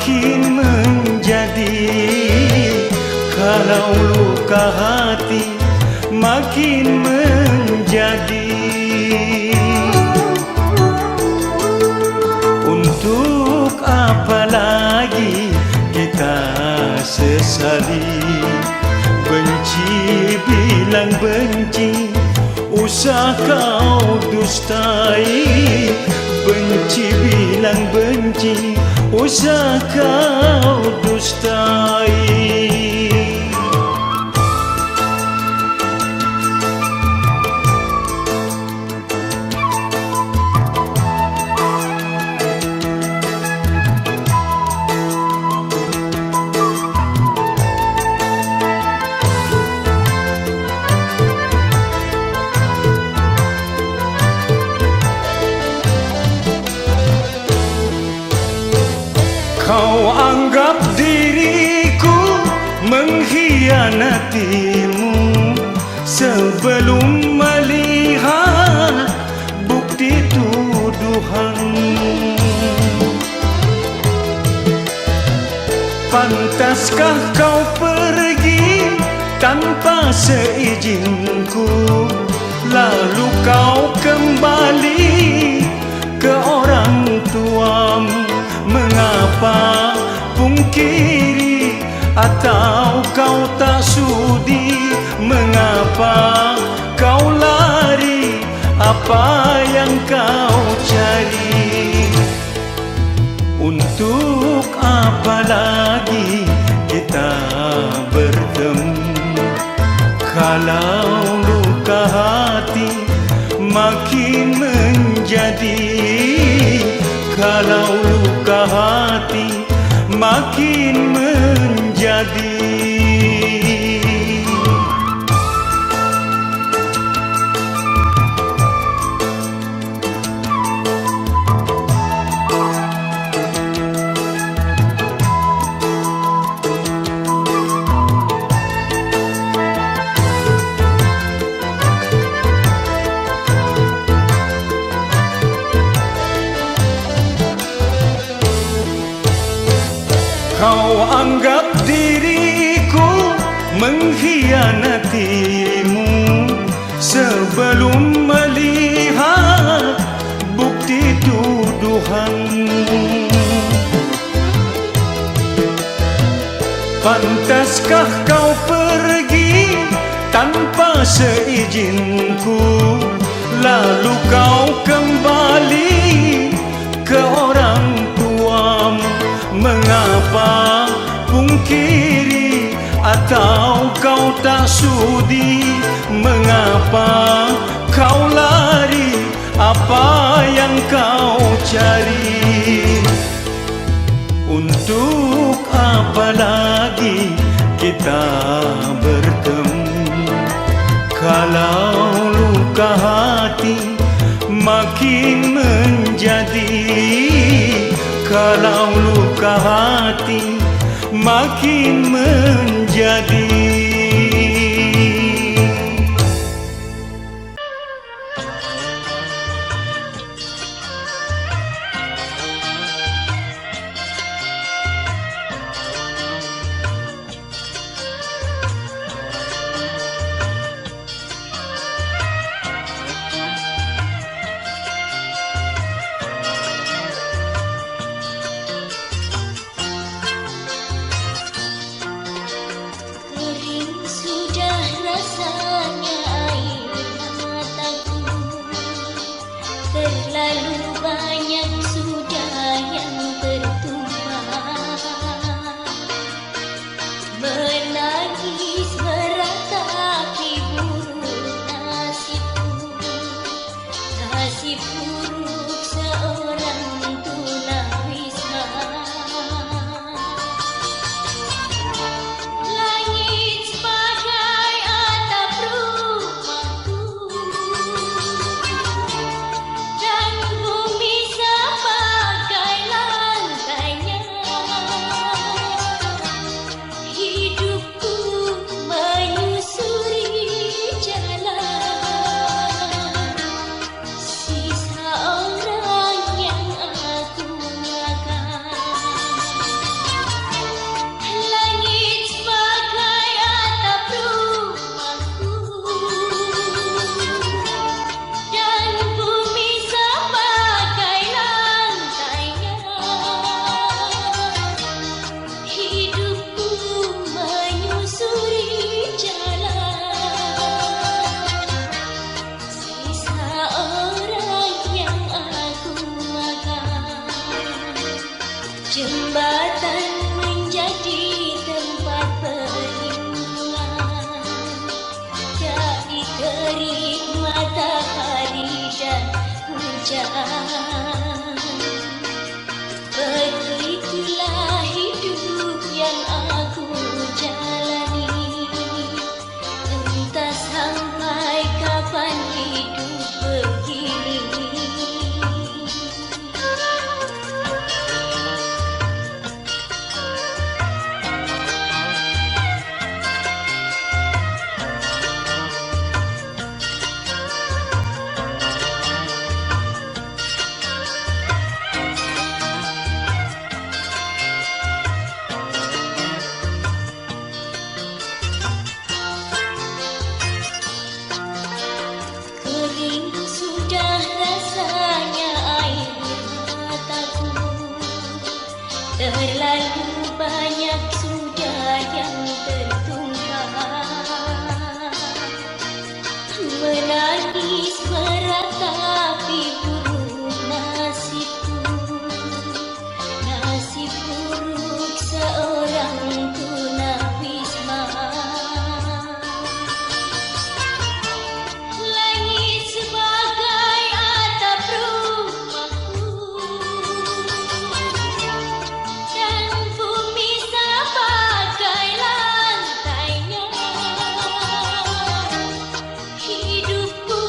makin menjadi. Kalau luka hati makin menjadi. Untuk apa lagi kita sesali? Benci bilang benci, usah kau dustai. Benci bilang benci, usah kau dustai. Kau anggap diriku mengkhianatimu sebelum melihat bukti tuduhanmu. Pantaskah kau pergi tanpa seizinku, lalu kau kembali ke orang tuamu? Mengapa pungkiri atau kau tak sudi? Mengapa kau lari? Apa yang kau cari? Untuk apa lagi kita bertemu? Kalau luka hati makin menjadi. Kalau luka hati makin menjadi. Kau anggap diriku mengkhianatimu sebelum melihat bukti tuduhanmu. Pantaskah kau pergi tanpa seizinku, lalu kau kembali ke orang tuamu? Mengapa pungkiri atau kau tak sudi? Mengapa kau lari? Apa yang kau cari? Untuk apa lagi kita bertemu? Kalau luka hati makin menjadi. Kalau luka hati makin menjadi. Sudah rasanya air mataku Jembatan menjadi tempat perlindungan dari terik matahari dan hujan. Begitulah hidup yang aku jalani, entah sampai kapan hidup begini. Kering sudah rasanya air mataku, terlalu banyak sudah yang tertumpah. Menangis meratapi buruk nasibku, nasib buruk seorang tunawisma. Langit sebagai atap rumahku dan bumi sebagai lantainya. Hidupku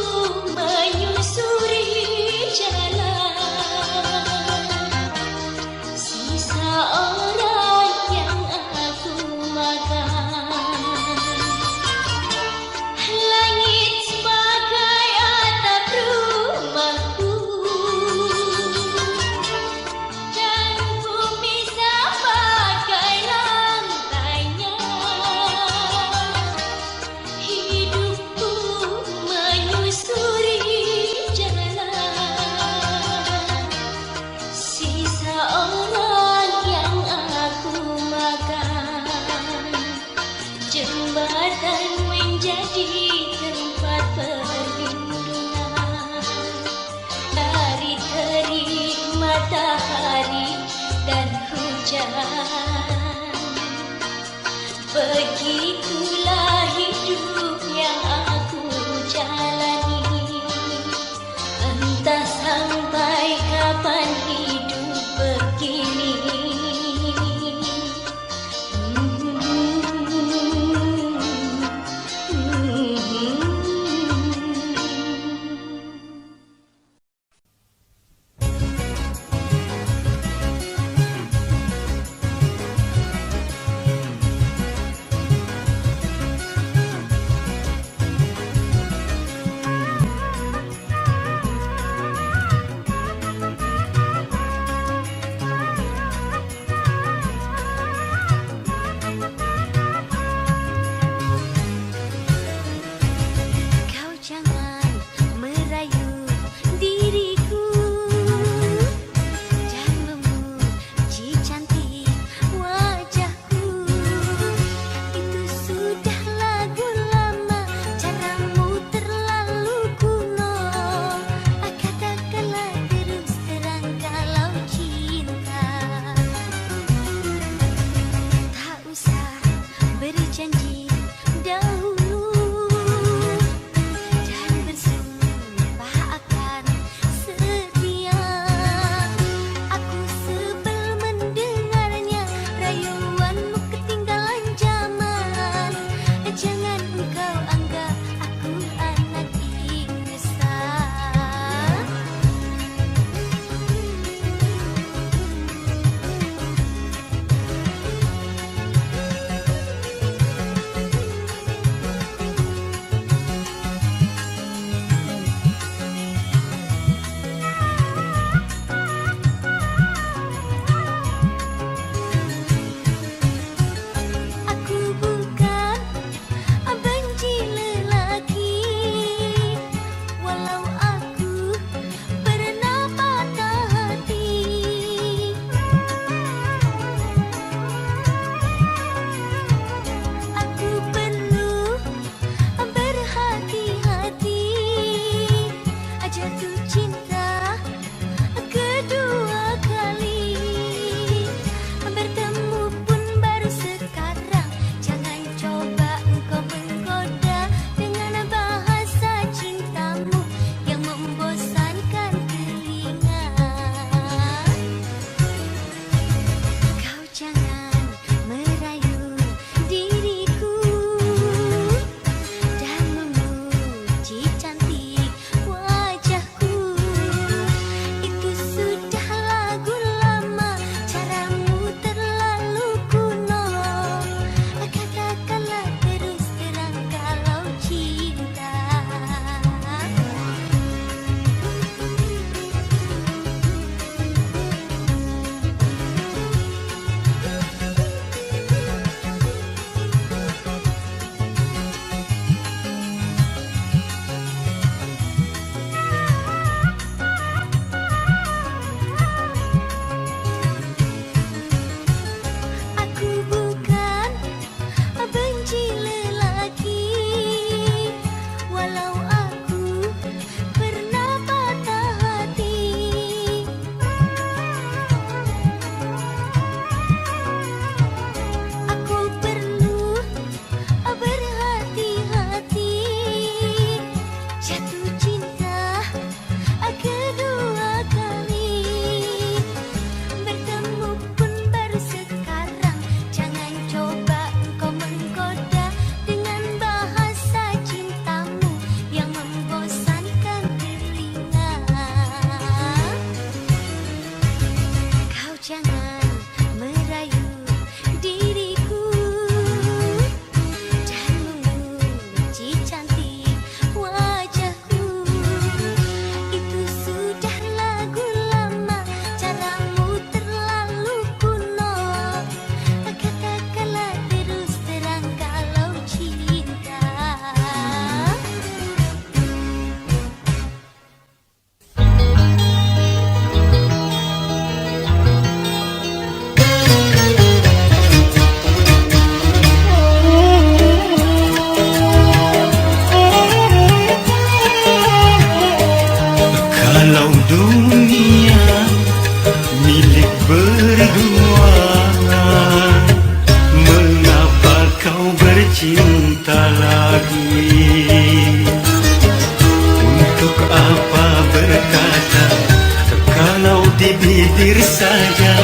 saja,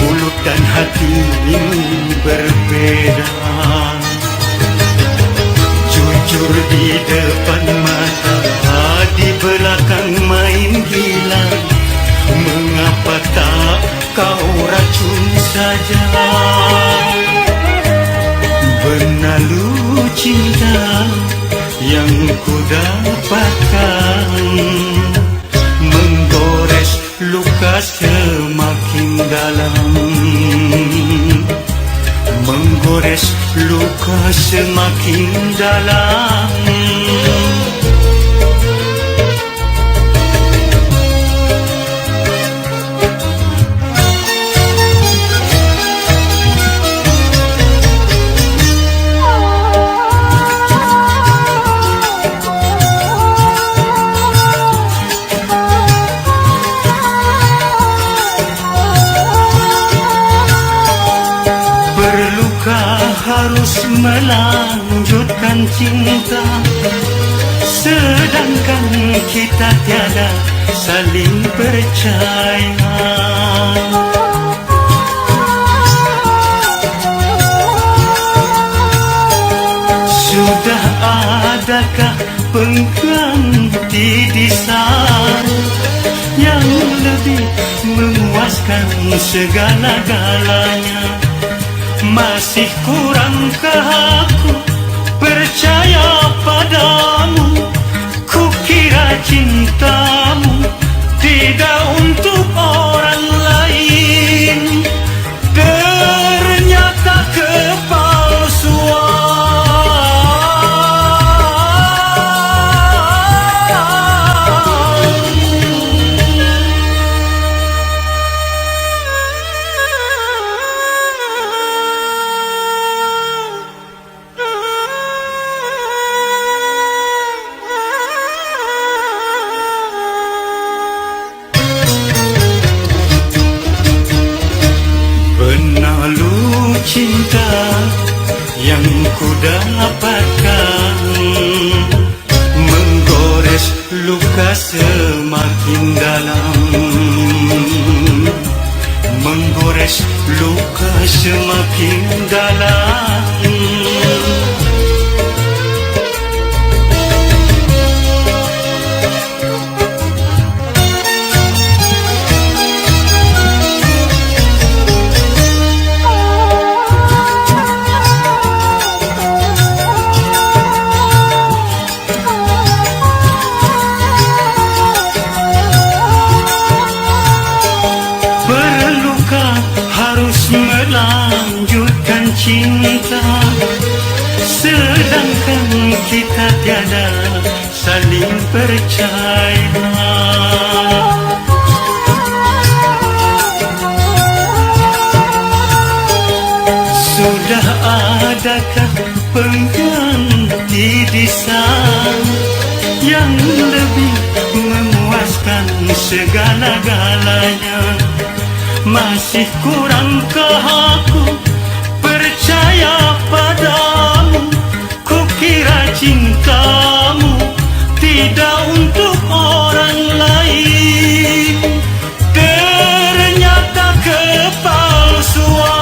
mulut dan hatimu berbeda. Jujur di depan mata, di belakang main gila. Mengapa tak kau racun saja? Benalu cinta yang ku dapatkan, menggores luka semakin dalam, menggores luka semakin dalam. Harus melanjutkan cinta, sedangkan kita tiada saling percaya. Sudah adakah pengganti di sana yang lebih memuaskan segala-galanya? Masih kurangkah aku percaya padamu? Kukira cintamu tidak untuk orang lain, ternyata kepalsuan. Cinta yang ku dapatkan, menggores luka semakin dalam, menggores luka semakin dalam. Melanjutkan cinta, sedangkan kita tiada saling percaya. Sudah adakah pengganti di sana yang lebih memuaskan segala-galanya? Masih kurangkah aku percaya padamu? Kukira cintamu tidak untuk orang lain, ternyata kepalsuan.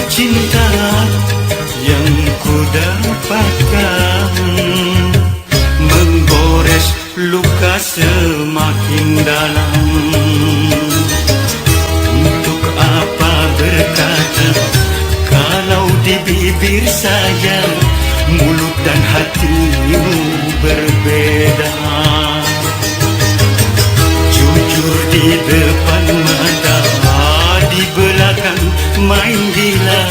Cinta yang ku dapatkan, menggores luka semakin dalam. Untuk apa berkata kalau di bibir saja, mulut dan hatimu berbeda? Jujur di depan mata, di belakang main gila.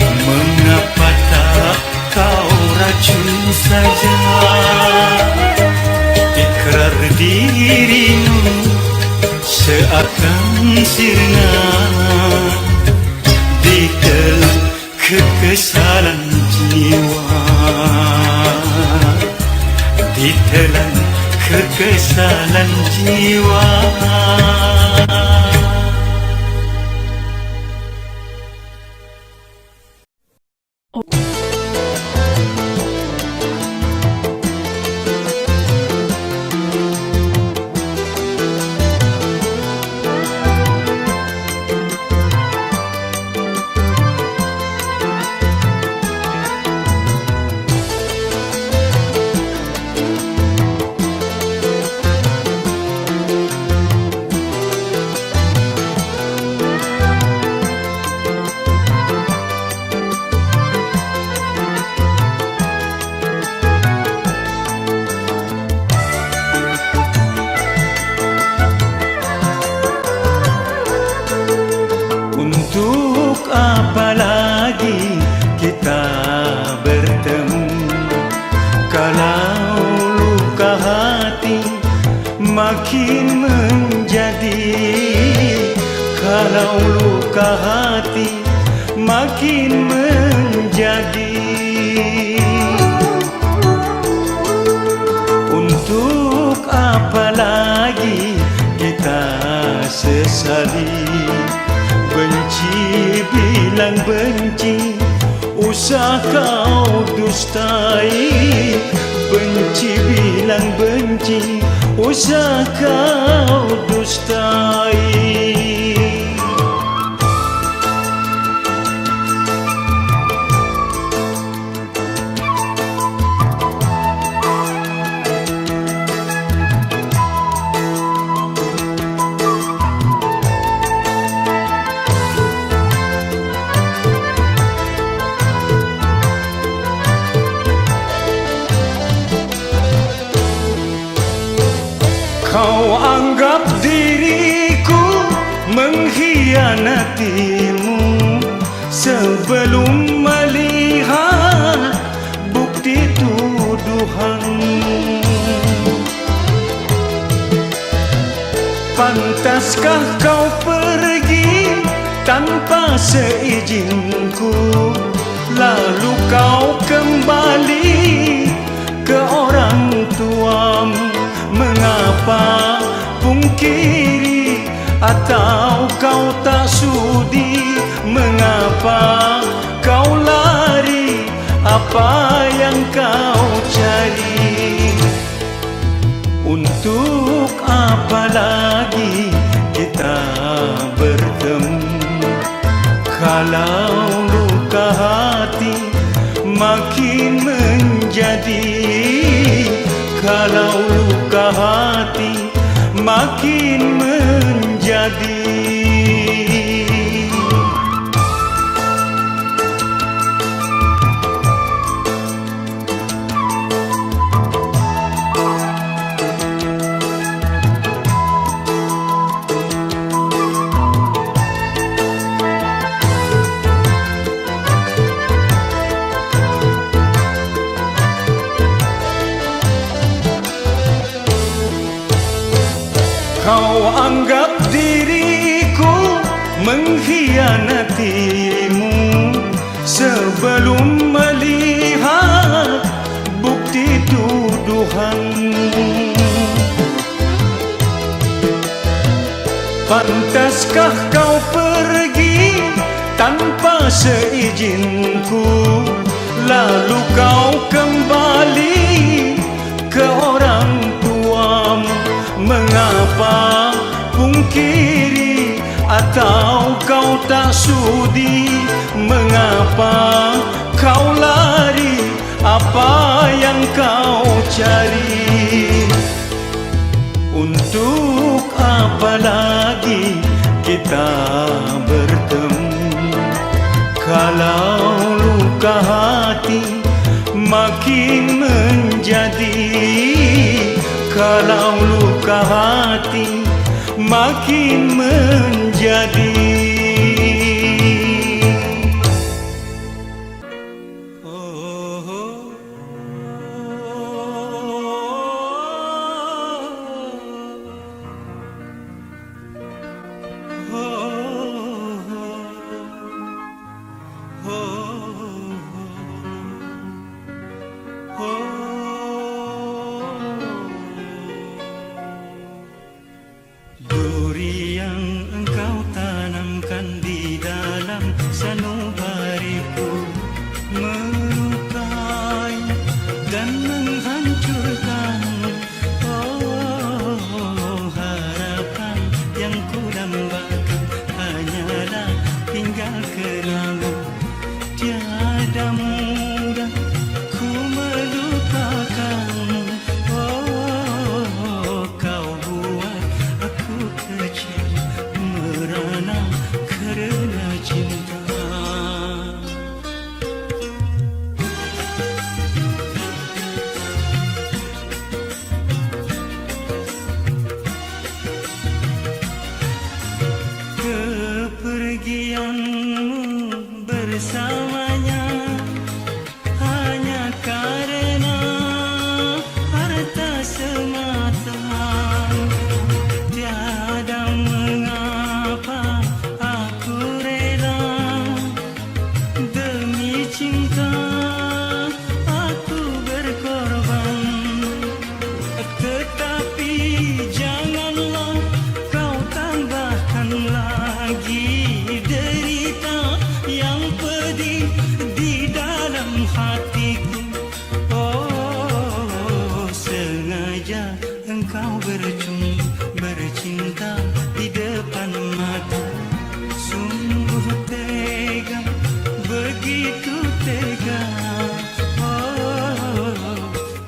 Mengapa tak kau racun saja? Ikrar dirimu seakan sirna di telan kekesalan jiwa, ditelan kekesalan jiwa. Untuk apa lagi kita bertemu kalau luka hati makin menjadi, kalau luka hati makin menjadi. Untuk apa lagi kita sesali, benci bilang benci, usah kau dustai. Benci bilang benci, usah kau dustai. Kau anggap diriku mengkhianatimu sebelum melihat bukti tuduhanmu. Pantaskah kau pergi tanpa seizinku, lalu kau kembali ke orang tuamu? Mengapa pungkiri atau kau tak sudi? Mengapa kau lari? Apa yang kau cari? Untuk apa lagi kita bertemu kalau luka hati makin menjadi, kalau luka hati makin menjadi. Kau anggap diriku mengkhianatimu sebelum melihat bukti tuduhanmu. Pantaskah kau pergi tanpa seizinku, lalu kau kembali ke orang tuamu? Mengapa pungkiri atau kau tak sudi? Mengapa kau lari? Apa yang kau cari? Untuk apa lagi kita bertemu kalau luka hati makin menjadi, kalau luka hati makin menjadi. Oh Duri yang engkau tanamkan di dalam sanubariku melukai dan menghancurkan harapan yang ku dambakan hanyalah tinggal kenangan. Tiada mudah ku melupakanmu. Kau buat aku kecil merana kerana cinta. Kepergianmu bersamanya hanya karena harta semata. Tiada mengapa aku rela demi cinta aku berkorban. Tetapi janganlah kau tambahkan lagi derita yang pedih di dalam hatiku. Sengaja engkau bercinta di depan mata. Sungguh tega, begitu tega.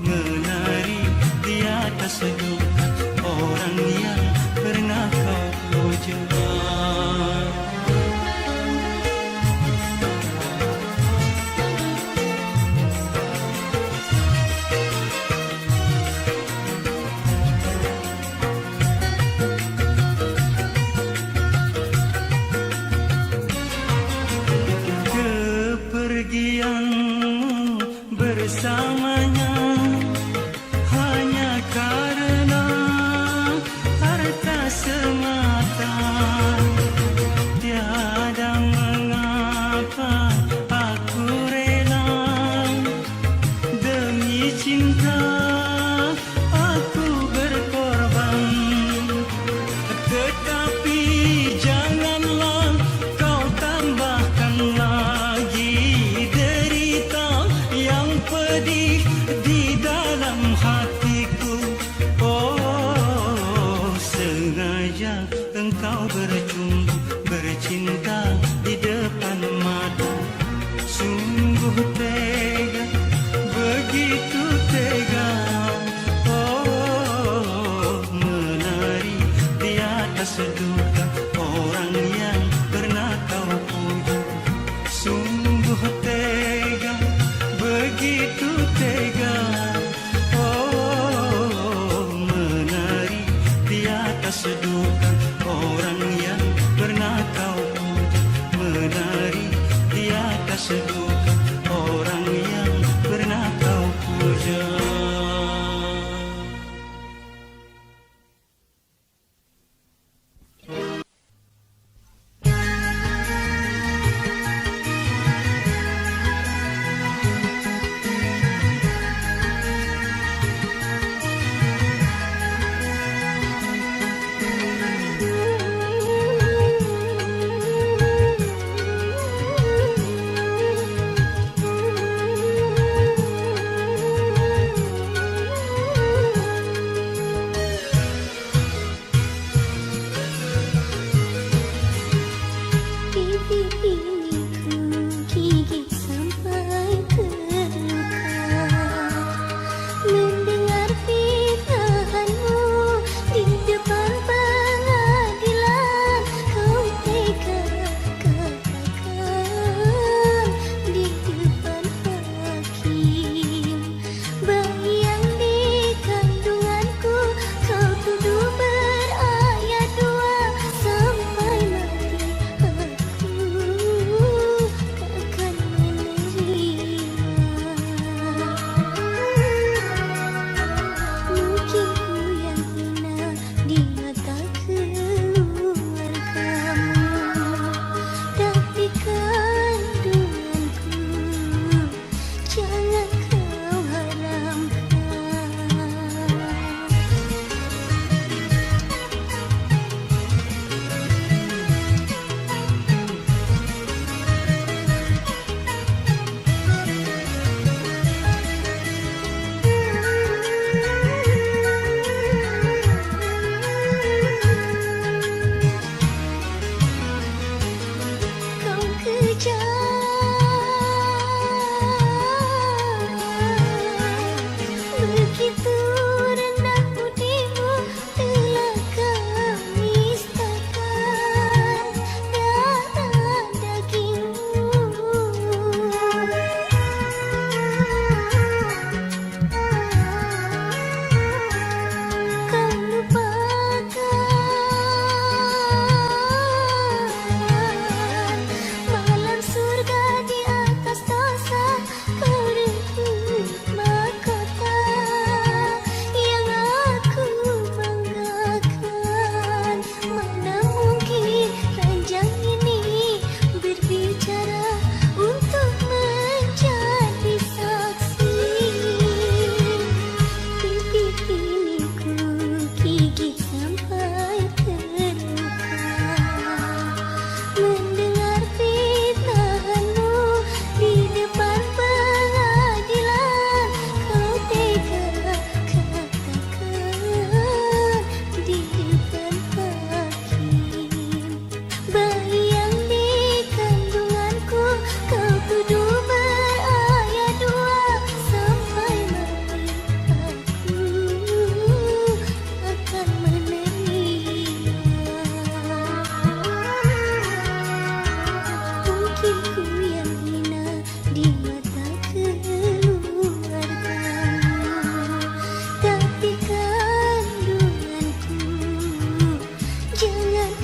Menari di atas duka orang yang pernah kau puja. Kepergianmu bersamanya hanya karena harta semata. Tiada mengapa aku rela demi cinta aku berkorban. Tetapi janganlah kau tambahkan lagi derita yang pedih di dalam hatiku. Sengaja engkau bercinta di depan mata. Sungguh tega, begitu tega. Menari di atas duka orang yang pernah kau puja. Sungguh tega, begitu tega. Menari di atas duka orang yang pernah kau puja. Menari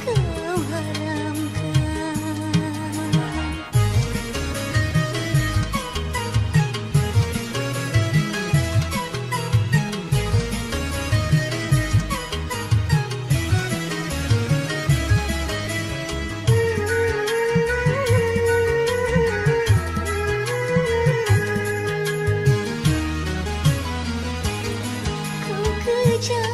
kau haramkan. Ku kejar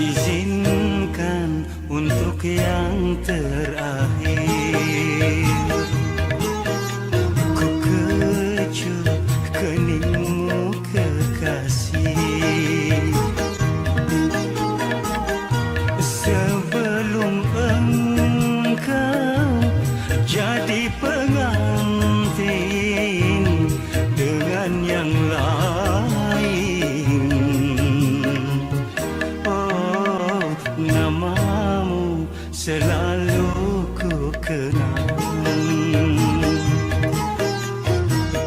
Izinkan untuk yang terakhir ku kecup keningmu kekasih, sebelum engkau jadi pengantin dengan yang lain. Oh, namamu selalu ku kenang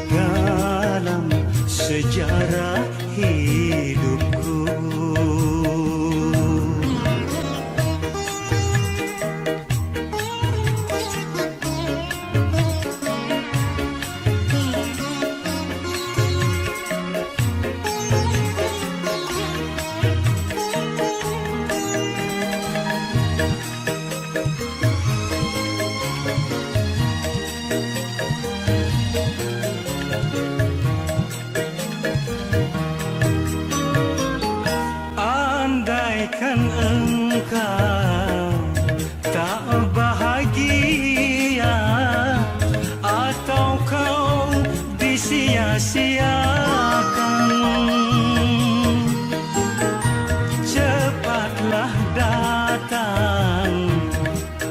dalam sejarah hidupku. Andaikan engkau tak bahagia atau kau disia-siakan, cepatlah datang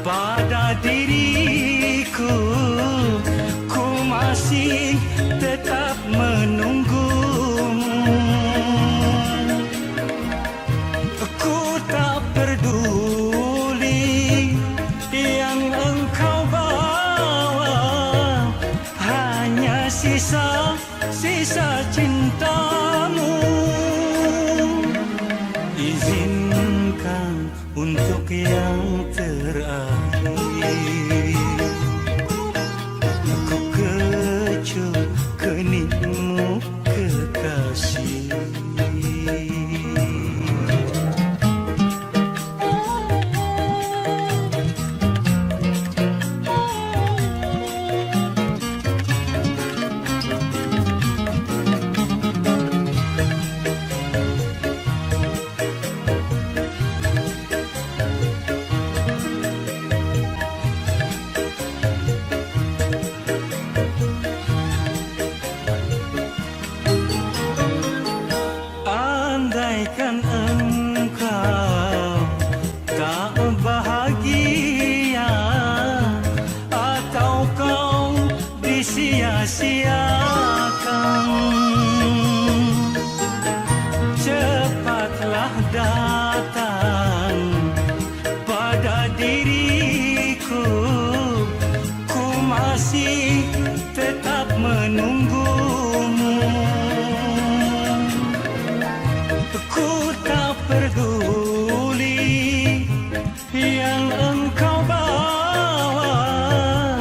pada diriku, ku masih tetap menunggumu. Ku tak peduli yang engkau bawa, hanya sisa-sisa cintamu. Izinkan untuk yang terakhir ku kecup keningmu kekasih. Andaikan engkau tak bahagia atau kau disia-siakan, cepatlah datang pada diriku, ku masih tetap menunggumu. Ku tak peduli yang engkau bawa,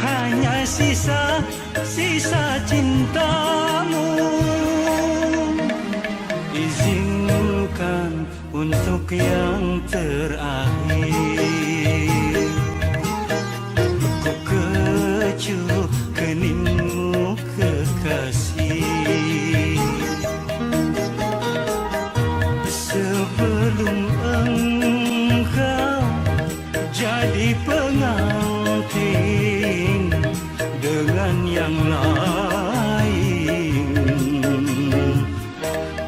hanya sisa-sisa cintamu. Izinkan untuk yang terakhir ku kecup keningmu kekasih, sebelum engkau jadi pengantin dengan yang lain.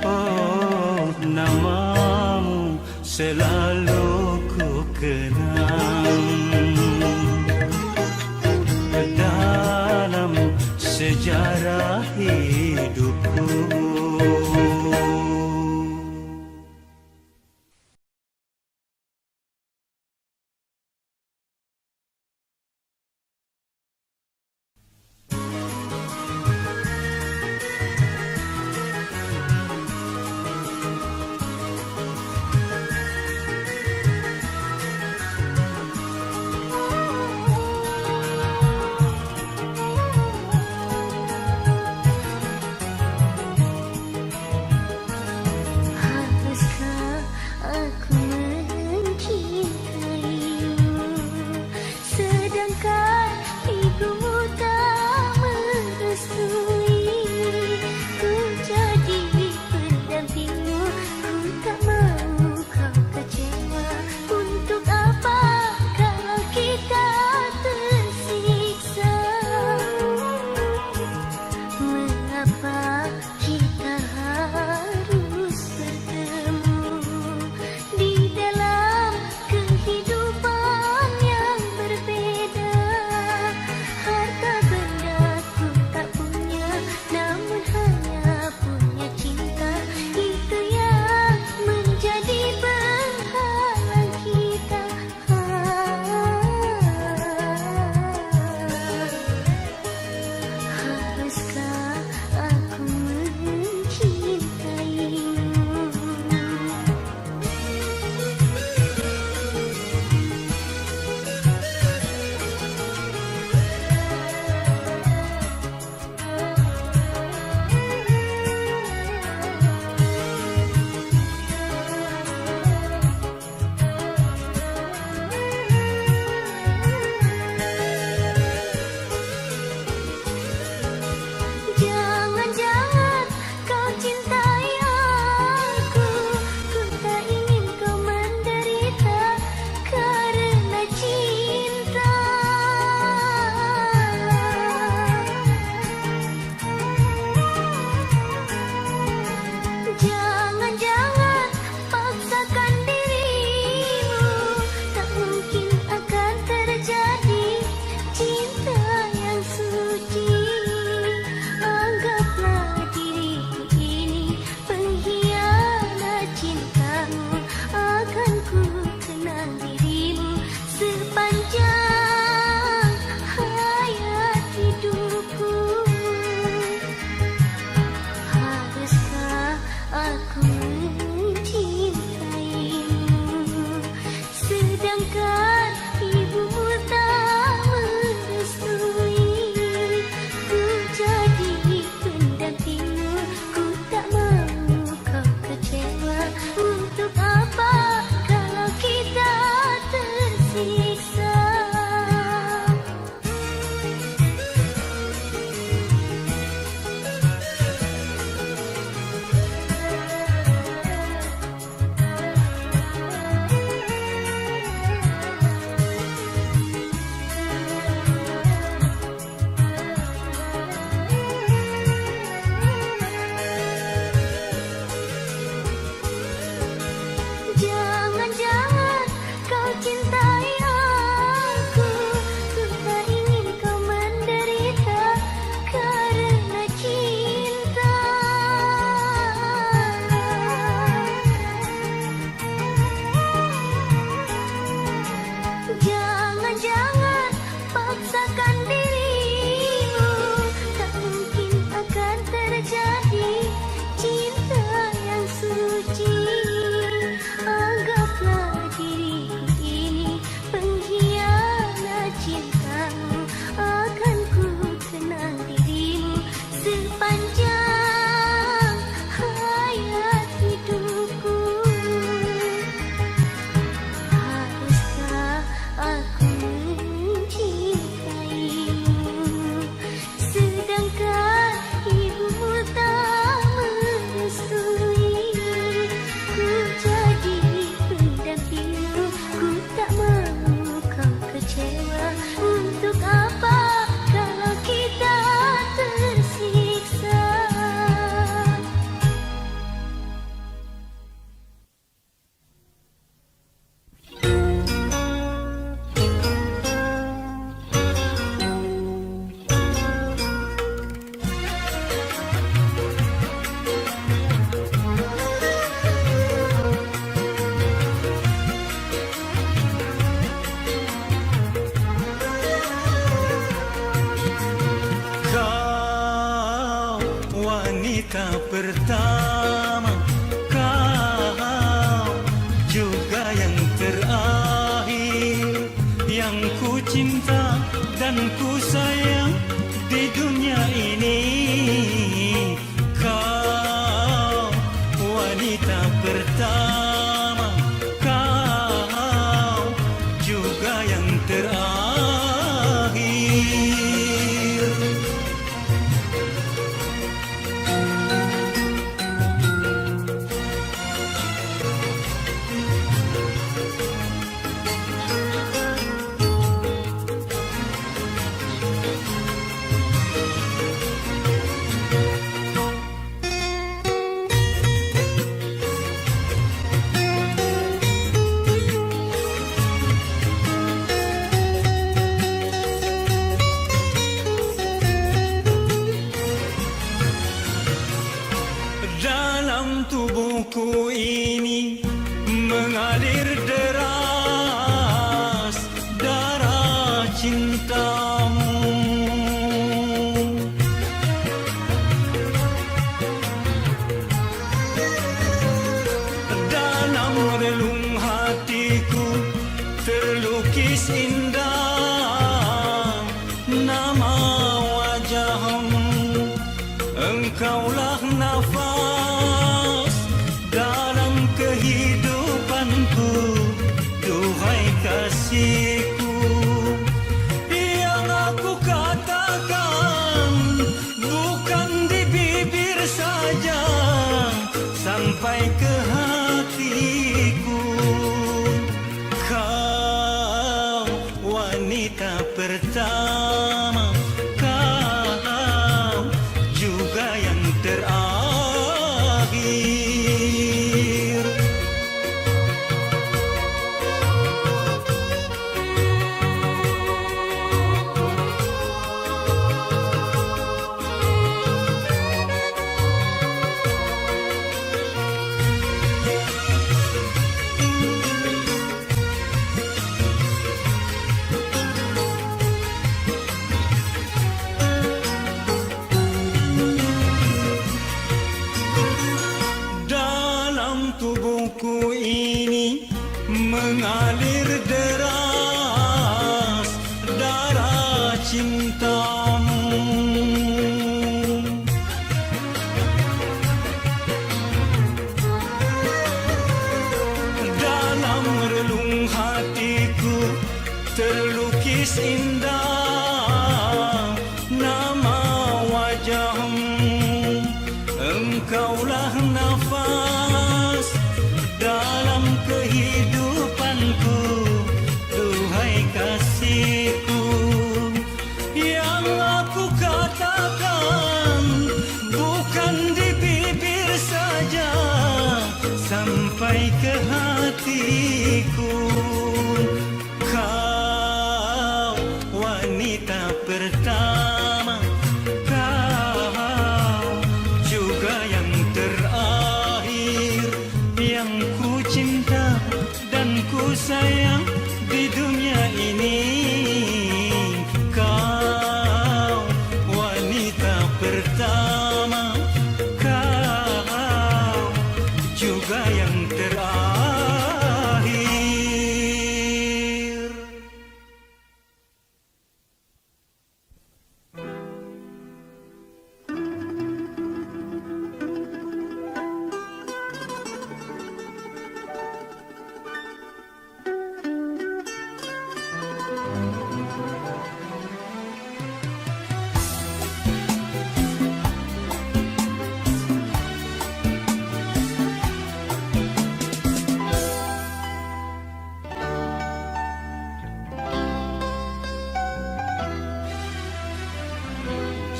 Oh, namamu selalu ku kenang dalam sejarah hidupku. Kau terakhir yang ku cinta dan ku sayang di dunia ini. Kau wanita pertama, kau juga yang terakhir. Dalam tubuhku ini mengalir deras darah cintamu. Dalam relung hatiku terlukis indah nama wajahmu. Engkaulah nafas dalam kehidupanku, duhai kasihku. Yang aku katakan bukan di bibir saja, sampai ke hatiku. Kau wanita pertama, kau juga yang terakhir. Dalam tubuhku ini mengalir deras darah cintamu. Dalam relung hatiku terlukis indah nama wajahmu. Engkaulah nafas dalam kehidupanku, duhai kasihku. Yang aku katakan bukan di bibir saja, sampai ke hatiku. Kau wanita pertama, kau juga yang terakhir, yang ku cinta dan ku sayang di dunia ini. Kau wanita pertama, kau juga yang terakhir.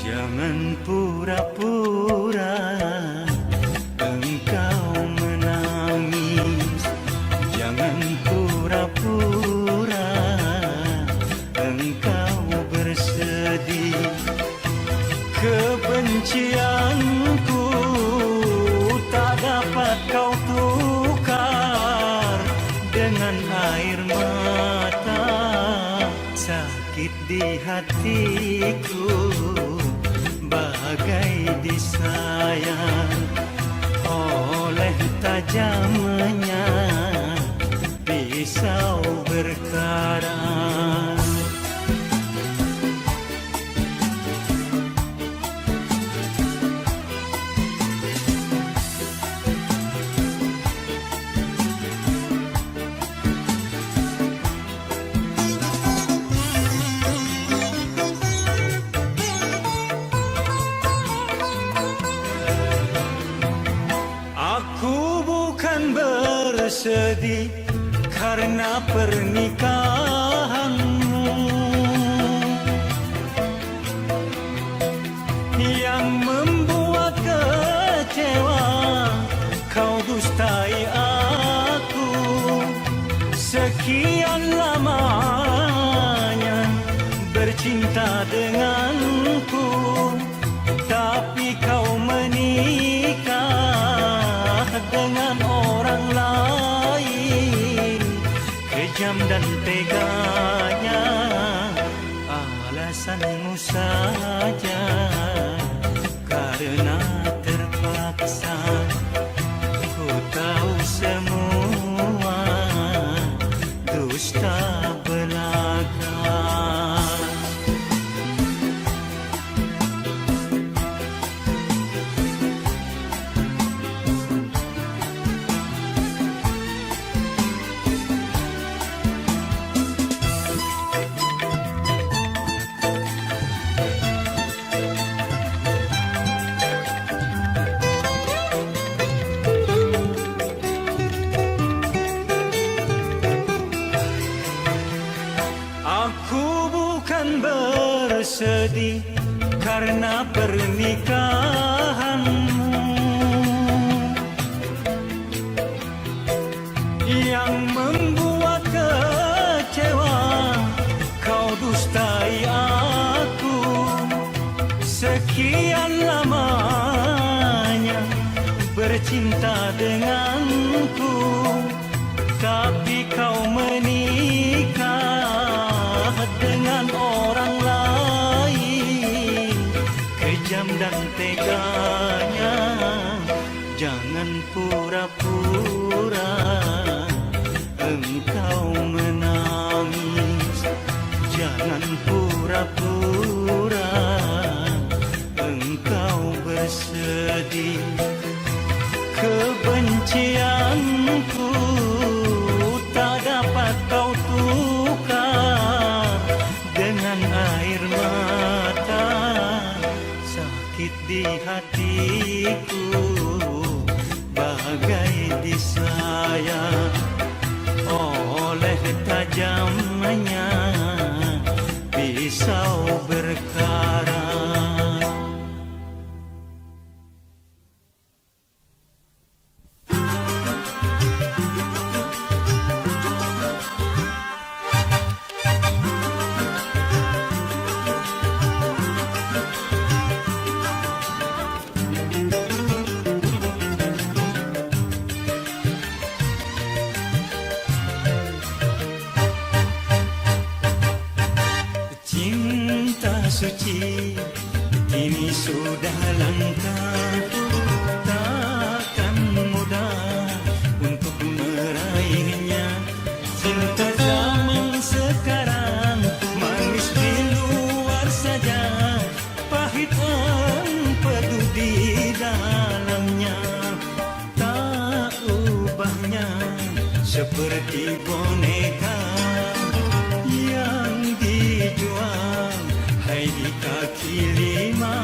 Jangan pura-pura engkau menangis. Jangan pura-pura engkau bersedih. Kebencianku tak dapat kau tukar dengan air mata. Sakit di hatiku bagai disayang oleh tajamnya pisau berkarat. Sedih karena pernikahanmu yang membuat kecewa. Kau dustai aku sekian lamanya bercinta denganku, tapi kau menikah dengan orang lain. Kejam dan teganya alasanmu saja, karena terpaksa. Ku tahu semua dusta belaka. Sedih karena pernikahanmu yang membuat kecewa. Kau dustai aku sekian lamanya bercinta denganku, tapi kau menikah dengan orang lain. Kejam dan teganya, jangan pura-pura engkau menangis. Jangan pura-pura engkau bersedih. Kebencianku tak dapat kau tukar dengan air mata. Sakit di hatiku bagai disayat oleh tajamnya pisau berkarat. Suci kini sudah langka, takkan mudah untuk meraihnya. Cinta zaman sekarang manis di luar saja, pahit empedu di dalamnya. Tak ubahnya seperti boneka yang dijual hai di kaki lima.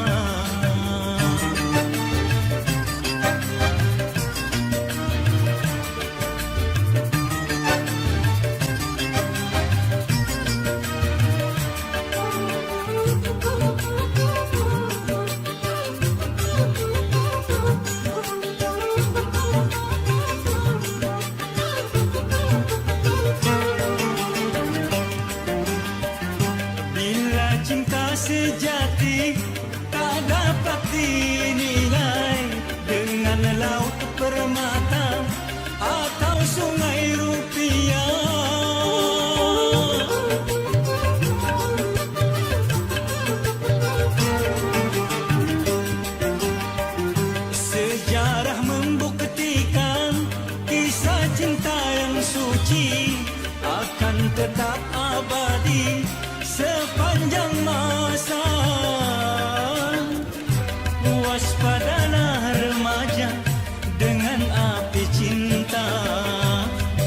akan tetap abadi sepanjang masa. Waspadalah remaja dengan api cinta,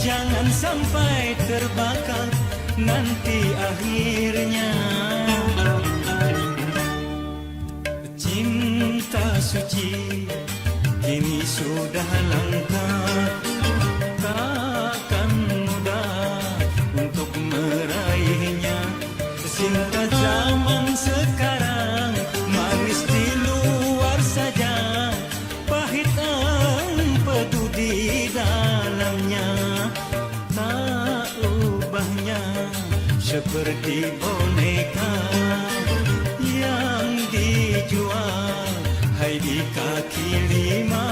jangan sampai terbakar nanti akhirnya. Cinta suci kini sudah langka, takkan mudah untuk meraihnya. Cinta zaman sekarang manis di luar saja, pahit empedu di dalamnya. Tak ubahnya seperti boneka yang dijual hai di kaki lima.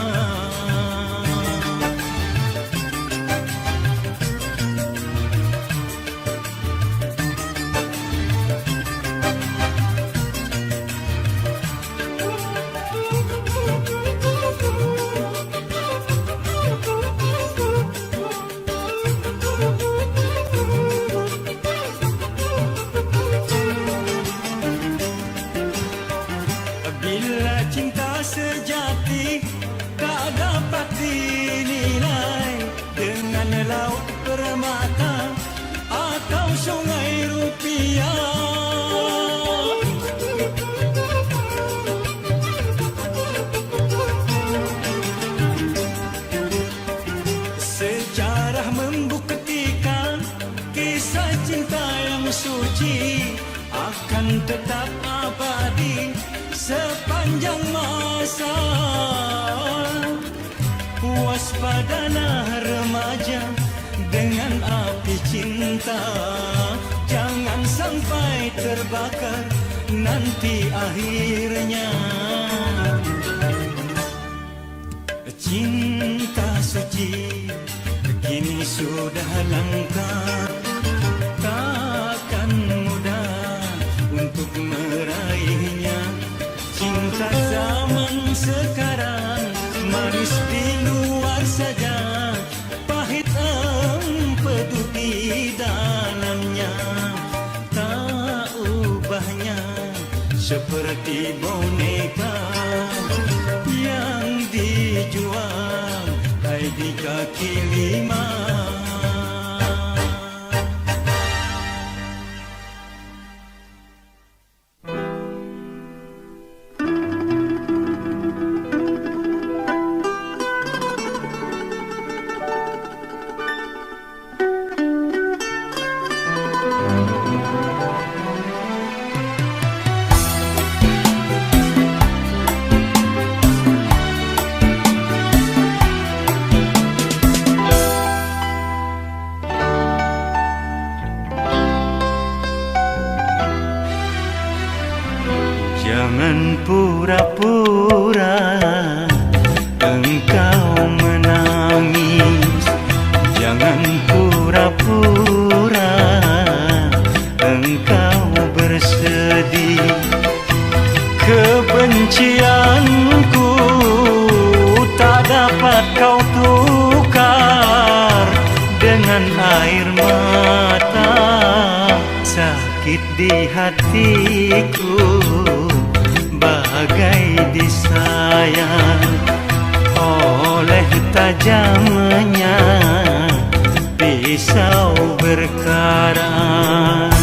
Bila cinta sejati tak dapat dinilai dengan laut permata atau sungai rupiah. Sejarah membuktikan kisah cinta yang suci akan tetap abadi sepanjang masa. Waspadalah remaja dengan api cinta, jangan sampai terbakar nanti akhirnya. Cinta suci kini sudah langka, takkan mudah untuk meraihnya. Cinta zaman sekarang manis di luar saja, pahit empedu di dalamnya. Tak ubahnya seperti boneka yang dijual hai di kaki lima. Jangan pura-pura engkau menangis, jangan pura-pura engkau bersedih. Kebencianku tak dapat kau tukar dengan air mata. Sakit di hatiku bagai disayang oleh tajamnya pisau berkarat.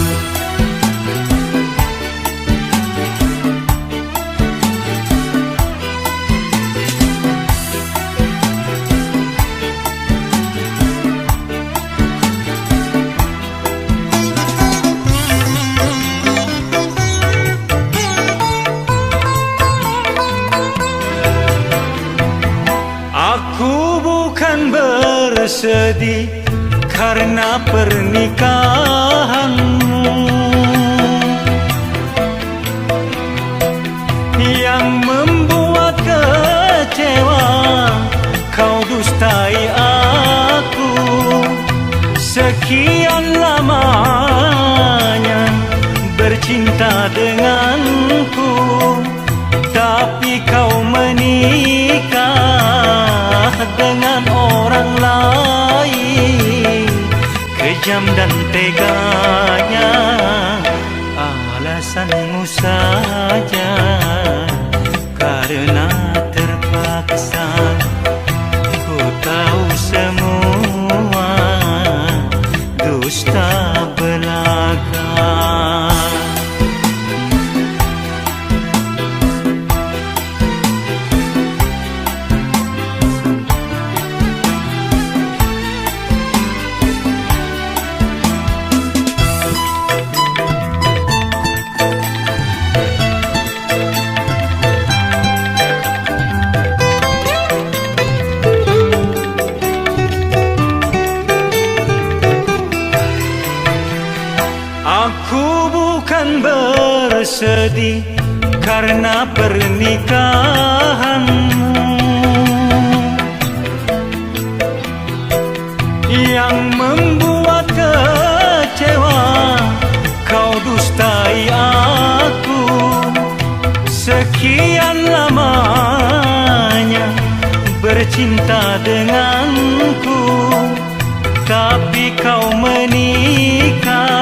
Aku bukan bersedih karena pernikahanmu yang membuat kecewa. Kau dustai aku sekian lamanya bercinta denganku, tapi kau menikah dengan orang lain. kejam dan teganya. Alasanmu saja, karena terpaksa. Ku tahu semua dusta belaka. Aku bukan bersedih karena pernikahanmu yang membuat kecewa. Kau dustai aku sekian lamanya bercinta denganku, tapi kau menikah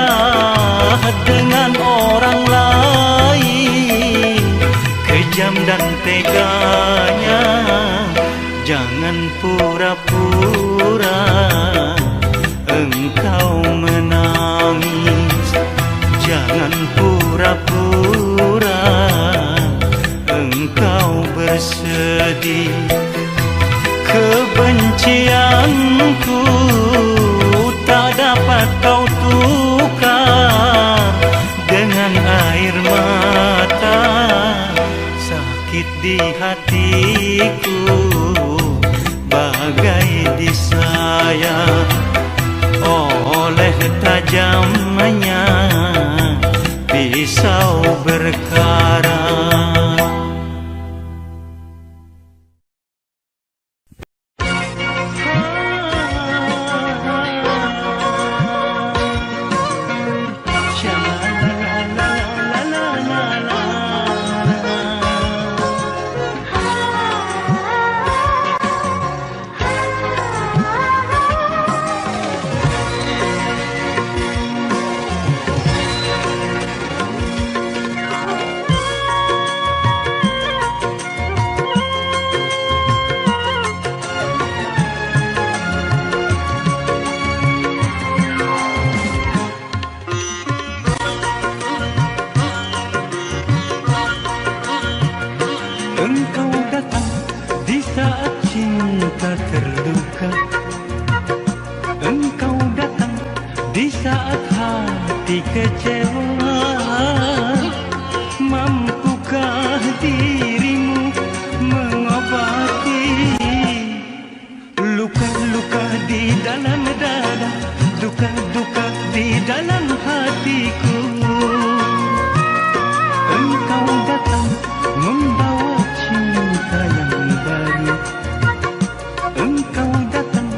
dengan orang lain. Kejam dan teganya, jangan pura-pura engkau menangis. Jangan pura-pura engkau bersedih. Kebencianku tak dapat kau tukar dengan air mata. Sakit di hatiku bagai disayat oleh tajamnya pisau berkarat. Engkau datang di saat cinta terluka. Engkau datang di saat hati kecewa. Mampukah dirimu mengobati luka-luka di dalam dada, duka-duka di dalam hatiku? Engkau datang membawa cinta yang baru. Engkau datang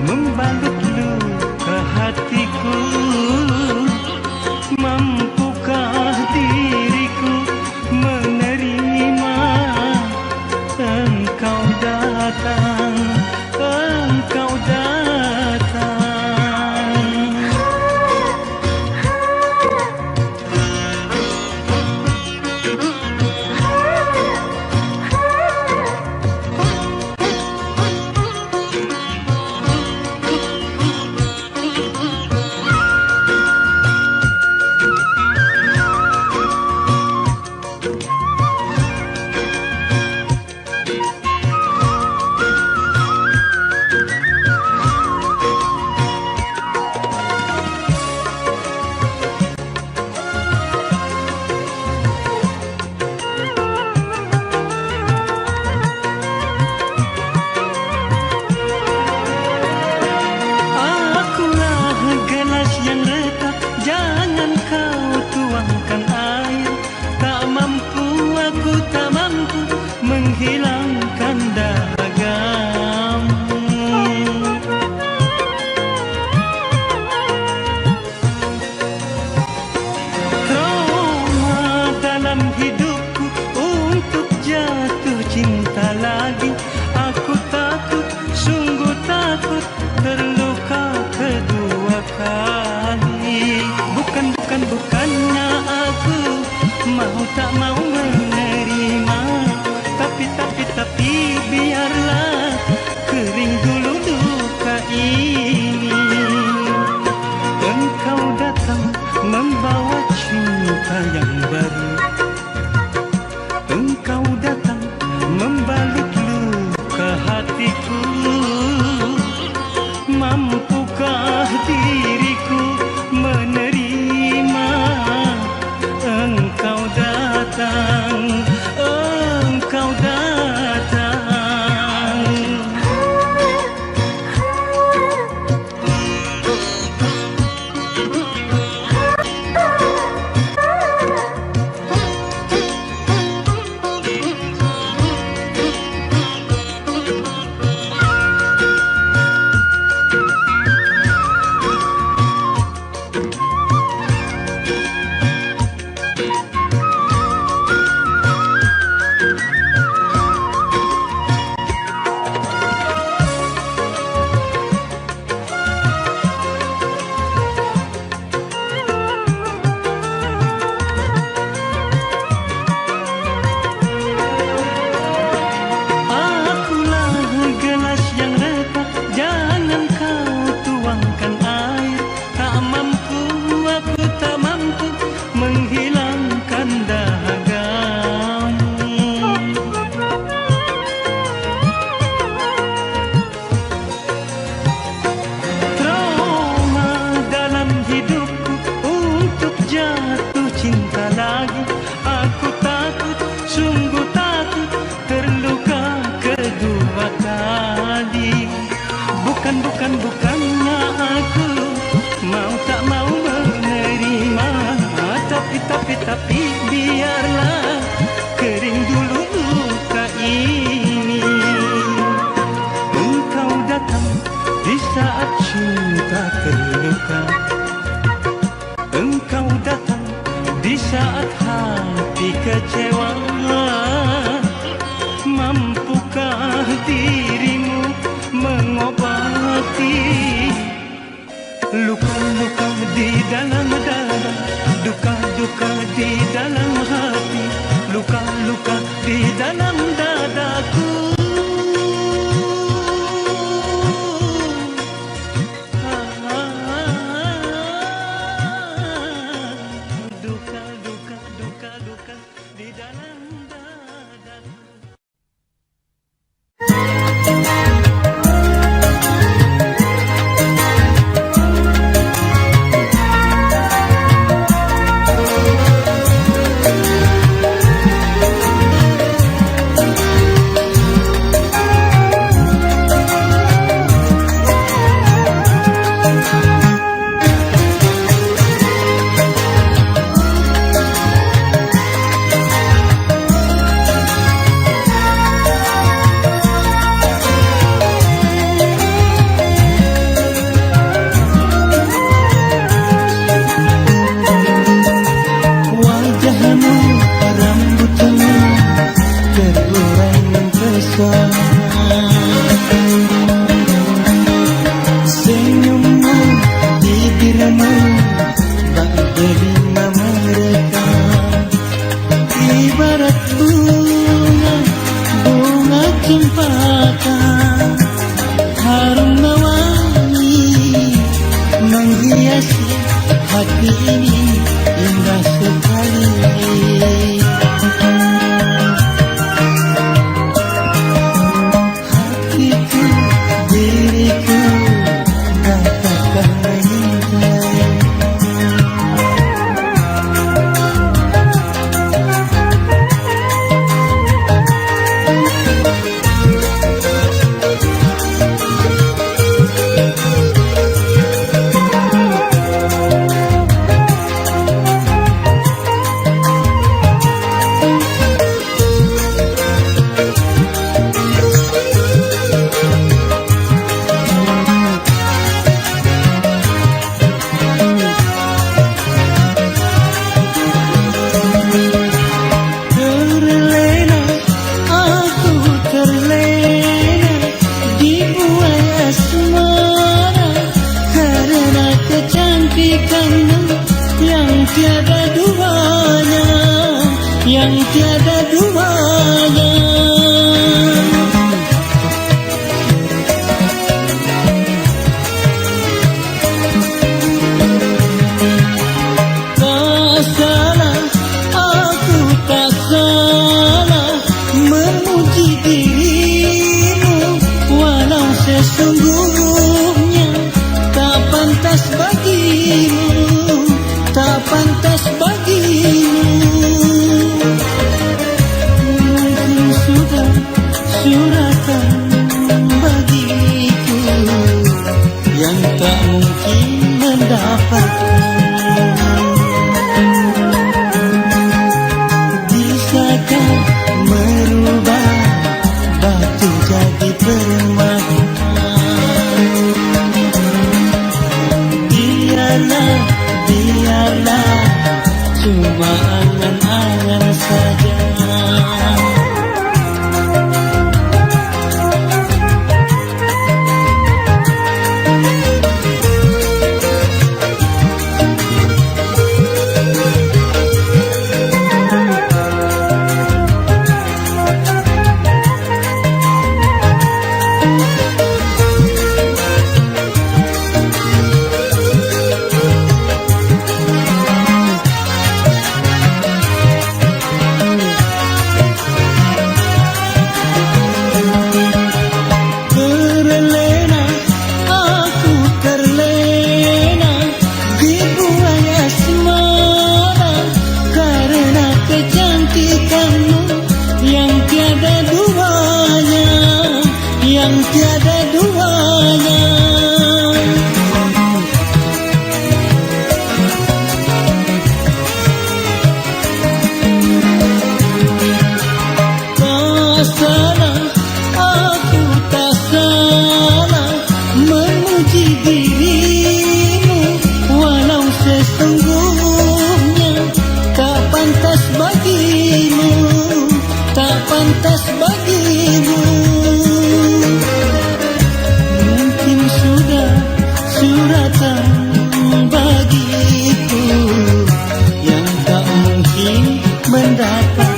membalut luka hatiku. Mampukah diriku menerima? Engkau datang, engkau datang. Bukannya aku mau tak mau menerima, tapi biarlah kering dulu duka ini. Engkau datang membawa cinta yang baru, engkau datang membalut luka hatiku. Mampukah diriku menerima engkau datang, engkau datang. Bukannya aku mau tak mau menerima, tapi biarlah kering dulu luka ini. Engkau datang di saat cinta terluka, engkau datang di saat hati kecewa. Mampukah dirimu mengobati luka-luka di dalam dada, duka-duka di dalam hati, luka-luka di dalam dadaku. Duka-duka di dalam dadaku. Senyummu, bibirmu, tak delima mereka, ibarat bunga cempaka, harum mewangi, menghiasi hati ini indah sekali. yang tiada duanya, yang tiada duanya. Tak salah, aku tak salah memuji dirimu, walau sesungguhnya tak pantas bagimu, tak pantas bagimu. Mungkin sudah suratan bagiku yang tak mungkin mendapatkan. Bisakah merubah batu jadi permata? Biarlah, biarlah, cuma angan-angan saja. Yang tiada duanya. Tak salah, aku tak salah memuji dirimu, walau sesungguhnya tak pantas bagimu, tak pantas bagimu. Suratan bagiku yang tak mungkin mendapatkan.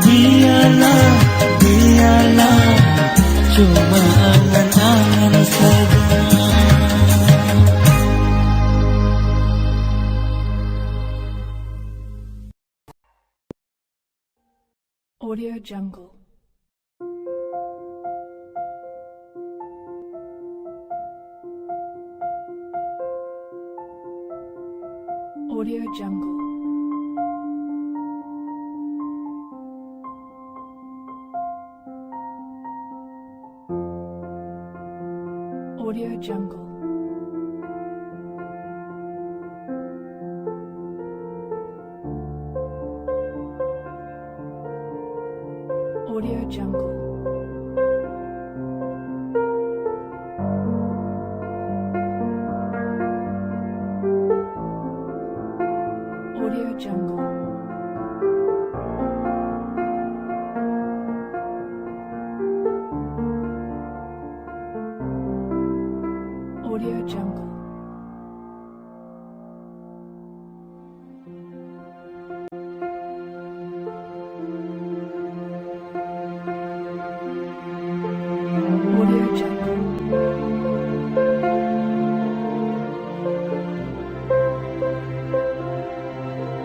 Biarlah, biarlah, cuma angan-angan saja. Audio Jungle. Audio Jungle. Audio Jungle. Audio Jungle. Audio Jungle. Audio Jungle.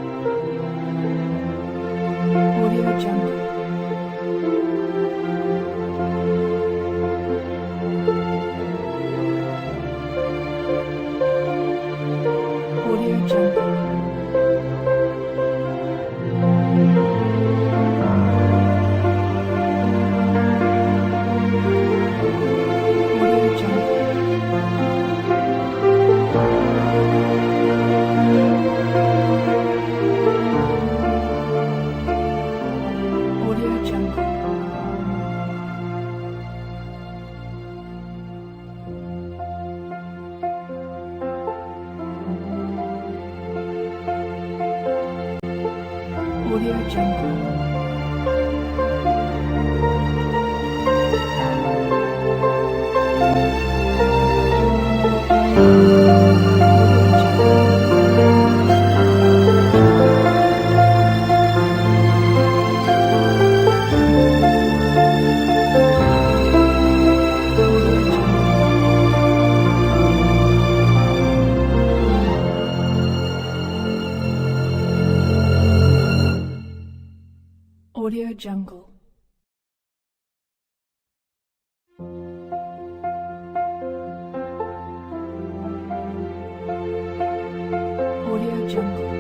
Audio Jungle. Audio Jungle. Audio Jungle. Audio Jungle. Audio Jungle. Audio Jungle.